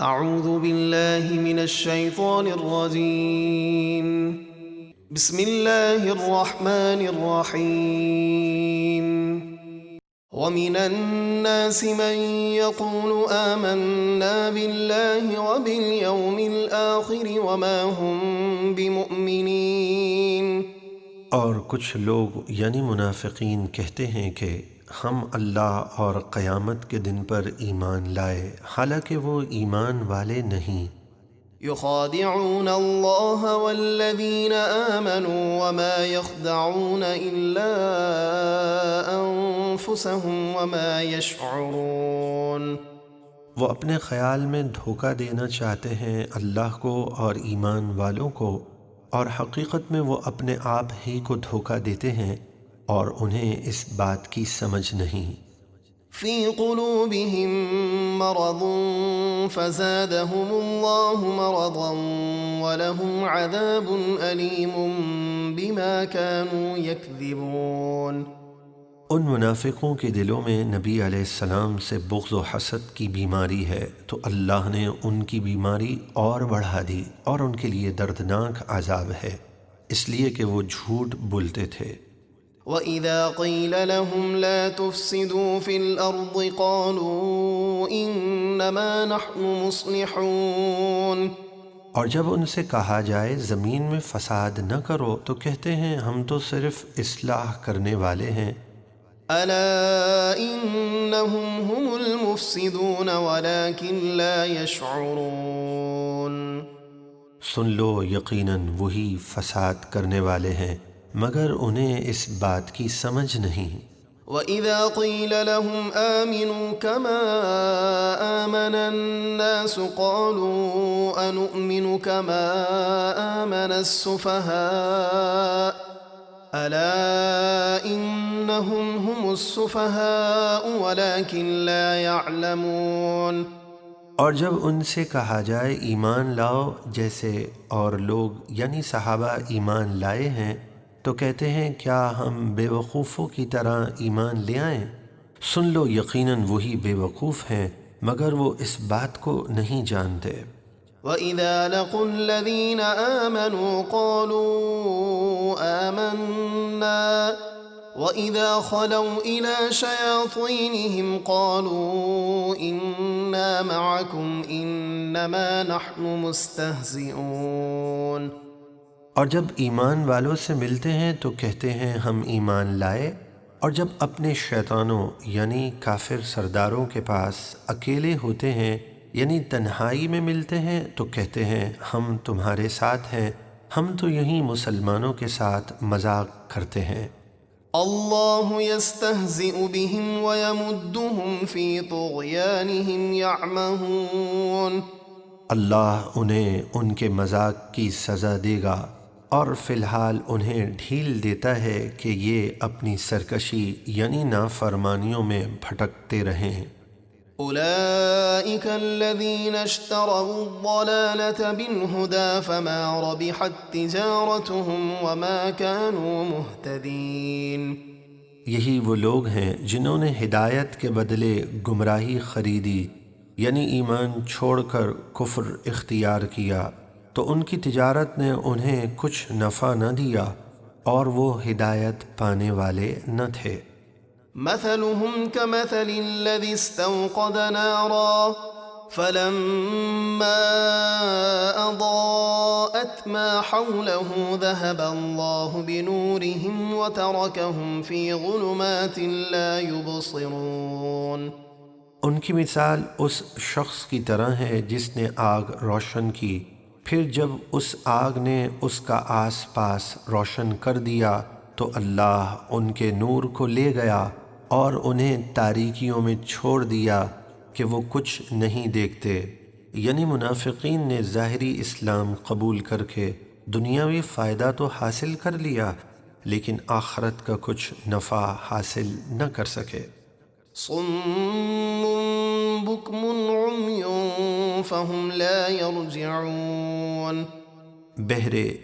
اعوذ باللہ من الشیطان الرجیم بسم اللہ الرحمن الرحیم ومن الناس من يقول آمنا بالله وباليوم الآخر وما هم بمؤمنين۔ اور کچھ لوگ یعنی منافقین کہتے ہیں کہ ہم اللہ اور قیامت کے دن پر ایمان لائے، حالانکہ وہ ایمان والے نہیں۔ يخادعون الله والذين آمنوا وما يخدعون إلا أنفسهم وما يشعرون۔ وہ اپنے خیال میں دھوکہ دینا چاہتے ہیں اللہ کو اور ایمان والوں کو، اور حقیقت میں وہ اپنے آپ ہی کو دھوکہ دیتے ہیں اور انہیں اس بات کی سمجھ نہیں۔ في قلوبهم مرض فزادهم الله مرضا ولهم عذاب أليم بما كانوا يكذبون۔ ان منافقوں کے دلوں میں نبی علیہ السلام سے بغض و حسد کی بیماری ہے، تو اللہ نے ان کی بیماری اور بڑھا دی، اور ان کے لیے دردناک عذاب ہے، اس لیے کہ وہ جھوٹ بولتے تھے۔ وَإِذَا قِيلَ لَهُمْ لَا تُفْسِدُوا فِي الْأَرْضِ قَالُوا إِنَّمَا نَحْنُ مُصْلِحُونَ۔ اور جب ان سے کہا جائے زمین میں فساد نہ کرو تو کہتے ہیں ہم تو صرف اصلاح کرنے والے ہیں۔ أَلَا إِنَّهُمْ هُمُ الْمُفْسِدُونَ وَلَكِنْ لَا يَشْعُرُونَ۔ سن لو، یقیناً وہی فساد کرنے والے ہیں مگر انہیں اس بات کی سمجھ نہیں۔ وَإِذَا قِيلَ لَهُمْ آمِنُوا كَمَا آمَنَ النَّاسُ قَالُوا أَنُؤْمِنُ كَمَا آمَنَ السُّفَهَاءُ أَلَا إِنَّهُمْ هُمُ السُّفَهَاءُ وَلَكِنْ لَا يَعْلَمُونَ۔ اور جب ان سے کہا جائے ایمان لاؤ جیسے اور لوگ یعنی صحابہ ایمان لائے ہیں، تو کہتے ہیں کیا ہم بے وقوفوں کی طرح ایمان لے آئیں؟ سن لو، یقیناً وہی بے وقوف ہیں مگر وہ اس بات کو نہیں جانتے۔ وَإِذَا لَقُوا الَّذِينَ آمَنُوا قَالُوا آمَنَّا وَإِذَا خَلَوْا إِلَى شَيَاطِينِهِمْ قَالُوا إِنَّا مَعَكُمْ إِنَّمَا نَحْنُ مُسْتَهْزِئُونَ۔ اور جب ایمان والوں سے ملتے ہیں تو کہتے ہیں ہم ایمان لائے، اور جب اپنے شیطانوں یعنی کافر سرداروں کے پاس اکیلے ہوتے ہیں یعنی تنہائی میں ملتے ہیں تو کہتے ہیں ہم تمہارے ساتھ ہیں، ہم تو یہیں مسلمانوں کے ساتھ مذاق کرتے ہیں۔ اللہ یستہزئ بہم ویمدہم فی طغیانہم یعمہون۔ اللہ انہیں ان کے مذاق کی سزا دے گا، اور فی الحال انہیں ڈھیل دیتا ہے کہ یہ اپنی سرکشی یعنی نافرمانیوں میں بھٹکتے رہیں۔ اولئک الذین اشتروا الضلالة بالہدى فما ربحت تجارتهم وما كانوا مہتدین۔ یہی وہ لوگ ہیں جنہوں نے ہدایت کے بدلے گمراہی خریدی، یعنی ایمان چھوڑ کر کفر اختیار کیا، تو ان کی تجارت نے انہیں کچھ نفع نہ دیا اور وہ ہدایت پانے والے نہ تھے۔ مثلهم كمثل الذي استوقد نارا فلما أضاءت ما حوله ذهب الله بنورهم وتركهم في ظلمات لا يبصرون۔ ان کی مثال اس شخص کی طرح ہے جس نے آگ روشن کی، پھر جب اس آگ نے اس کا آس پاس روشن کر دیا تو اللہ ان کے نور کو لے گیا اور انہیں تاریکیوں میں چھوڑ دیا کہ وہ کچھ نہیں دیکھتے۔ یعنی منافقین نے ظاہری اسلام قبول کر کے دنیاوی فائدہ تو حاصل کر لیا لیکن آخرت کا کچھ نفع حاصل نہ کر سکے۔ صم بکم عمی فہم لا یرجعون۔ بہرے،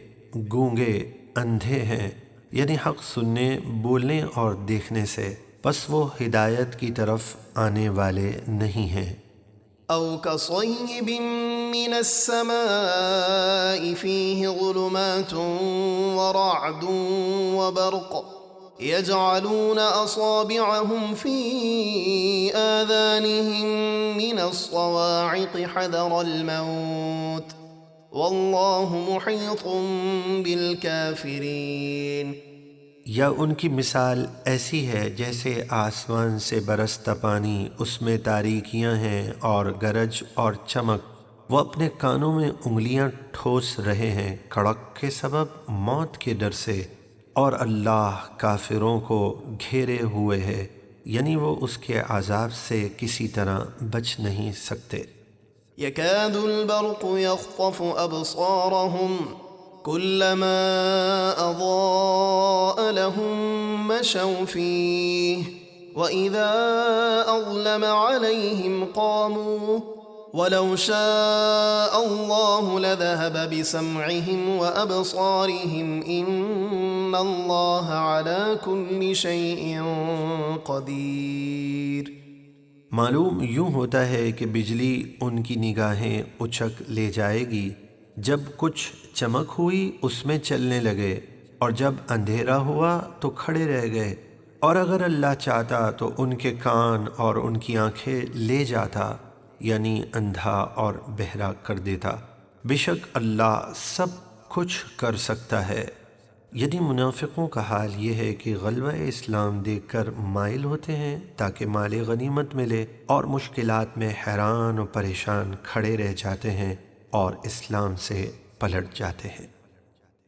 گونگے، اندھے ہیں، یعنی حق سننے، بولنے اور دیکھنے سے، پس وہ ہدایت کی طرف آنے والے نہیں ہیں۔ أو كصيب من السماء فيه ظلمات ورعد وبرق يجعلون أصابعهم في آذانهم من الصواعق حذر الموت والله محيط بالكافرين۔ یا ان کی مثال ایسی ہے جیسے آسمان سے برستا پانی، اس میں تاریکیاں ہیں اور گرج اور چمک، وہ اپنے کانوں میں انگلیاں ٹھوس رہے ہیں کڑک کے سبب موت کے ڈر سے، اور اللہ کافروں کو گھیرے ہوئے ہے، یعنی وہ اس کے عذاب سے کسی طرح بچ نہیں سکتے۔ يكاد البرق يخطف أبصارهم كلما أضاء لهم مشوا فيه وإذا أظلم عليهم قاموا ولو شاء الله لذهب بسمعهم وأبصارهم إن الله على كل شيء قدير۔ معلوم یوں ہوتا ہے کہ بجلی ان کی نگاہیں اچک لے جائے گی، جب کچھ چمک ہوئی اس میں چلنے لگے، اور جب اندھیرا ہوا تو کھڑے رہ گئے، اور اگر اللہ چاہتا تو ان کے کان اور ان کی آنکھیں لے جاتا، یعنی اندھا اور بہرا کر دیتا۔ بے شک اللہ سب کچھ کر سکتا ہے۔ یعنی منافقوں کا حال یہ ہے کہ غلبہ اسلام دیکھ کر مائل ہوتے ہیں تاکہ مال غنیمت ملے، اور مشکلات میں حیران و پریشان کھڑے رہ جاتے ہیں اور اسلام سے پلٹ جاتے ہیں۔